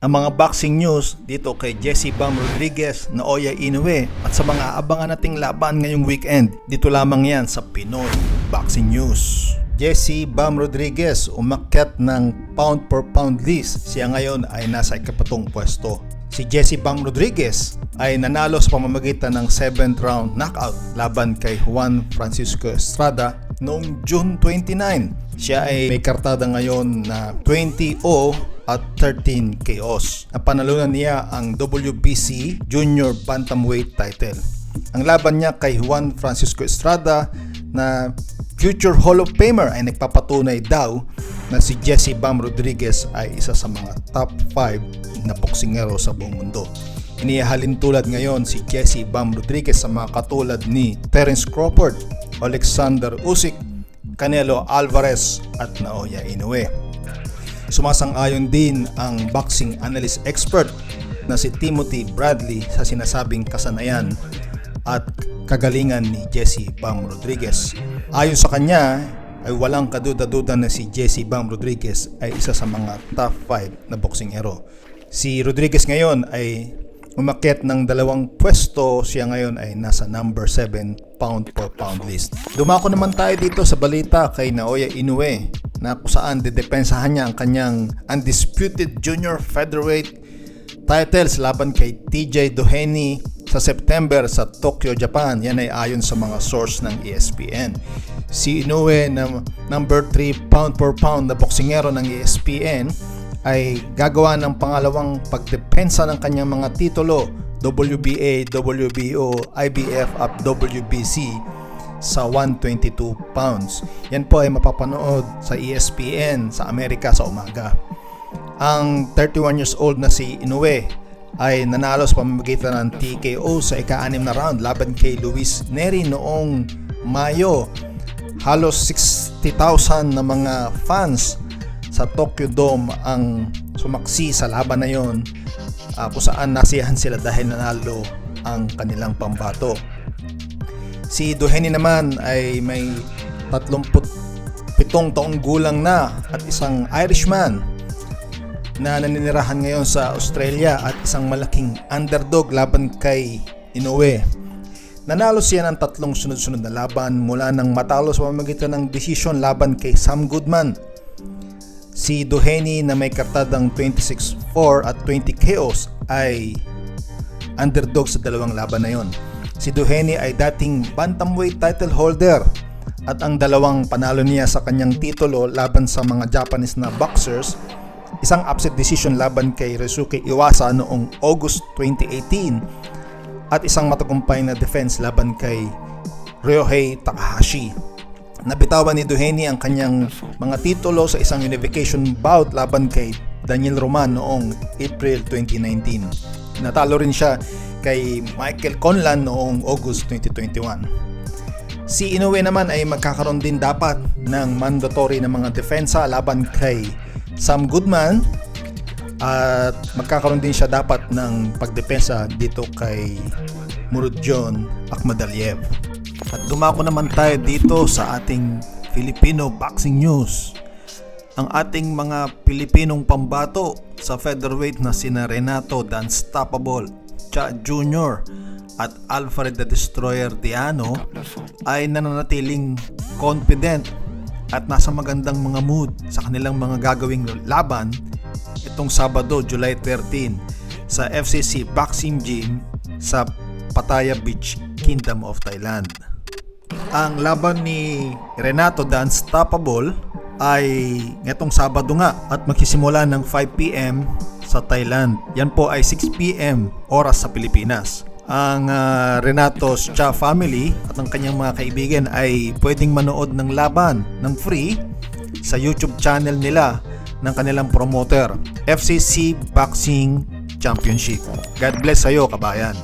ang mga boxing news dito kay Jesse Bam Rodriguez, Naoya Inoue at sa mga abangan nating laban ngayong weekend. Dito lamang yan sa Pinoy Boxing News. Jesse Bam Rodriguez umakyat ng pound per pound list. Siya ngayon ay nasa ikapatong pwesto. Si Jesse Bam Rodriguez ay nanalo sa pamamagitan ng 7th round knockout laban kay Juan Francisco Estrada noong June 29. Siya ay may kartada ngayon na 20-0 at 13 KOs. Napanalunan niya ang WBC Junior Bantamweight title. Ang laban niya kay Juan Francisco Estrada na future Hall of Famer ay nagpapatunay daw na si Jesse Bam Rodriguez ay isa sa mga top 5 na boksingero sa buong mundo. Inihahalin tulad ngayon si Jesse Bam Rodriguez sa mga katulad ni Terence Crawford, Alexander Usyk, Canelo Alvarez at Naoya Inoue. Sumasang-ayon din ang boxing analyst expert na si Timothy Bradley sa sinasabing kasanayan at kagalingan ni Jesse Bam Rodriguez. Ayon sa kanya ay walang kaduda-duda na si Jesse Bam Rodriguez ay isa sa mga top 5 na boksingero. Si Rodriguez ngayon ay umakyat ng 2 pwesto, siya ngayon ay nasa number 7 pound per pound list. Dumako naman tayo dito sa balita kay Naoya Inoue na kung saan didepensahan niya ang kanyang undisputed junior featherweight titles laban kay TJ Doheny sa September sa Tokyo, Japan. Yan ay ayon sa mga source ng ESPN. Si Inoue na number 3 pound per pound na boksingero ng ESPN ay gagawa ng pangalawang pagdepensa ng kanyang mga titulo WBA, WBO, IBF at WBC sa 122 pounds. Yan po ay mapapanood sa ESPN sa Amerika sa umaga. Ang 31 years old na si Inoue ay nanalo sa pamamagitan ng TKO sa ika-6 na round laban kay Luis Nery noong Mayo. Halos 60,000 na mga fans sa Tokyo Dome ang sumaksi sa laban na yon, kung saan nasiyahan sila dahil nanalo ang kanilang pambato. Si Doheny naman ay may 37 taong gulang na at isang Irishman na naninirahan ngayon sa Australia at isang malaking underdog laban kay Inoue. Nanalo siya ng 3 sunod-sunod na laban mula nang matalo sa pamamagitan ng decision laban kay Sam Goodman. Si Doheny na may kartadang 26-4 at 20 KOs ay underdog sa 2 laban na yon. Si Doheny ay dating bantamweight title holder at ang 2 panalo niya sa kanyang titulo laban sa mga Japanese na boxers, isang upset decision laban kay Ryosuke Iwasa noong August 2018 at isang matagumpay na defense laban kay Ryohei Takahashi. Nabitawan ni Doheny ang kanyang mga titulo sa isang unification bout laban kay Daniel Roman noong April 2019. Natalo rin siya kay Michael Conlan noong August 2021. Si Inoue naman ay magkakaroon din dapat ng mandatory na mga depensa laban kay Sam Goodman at magkakaroon din siya dapat ng pagdepensa dito kay Murodjon Akhmadaliev. At dumako naman tayo dito sa ating Filipino Boxing News. Ang ating mga Pilipinong pambato sa featherweight na sina Renato The Unstoppable Cha Jr. at Alfred the Destroyer Diano ay nananatiling confident at nasa magandang mga mood sa kanilang mga gagawing laban itong Sabado, July 13 sa FCC Boxing Gym sa Pattaya Beach, Kingdom of Thailand. Ang laban ni Renato The Unstoppable ay nitong Sabado nga at magsisimula ng 5 PM sa Thailand. Yan po ay 6 PM oras sa Pilipinas. Ang Renato's Cha family at ang kanyang mga kaibigan ay pwedeng manood ng laban ng free sa YouTube channel nila ng kanilang promoter, FCC Boxing Championship. God bless sa'yo, kabayan.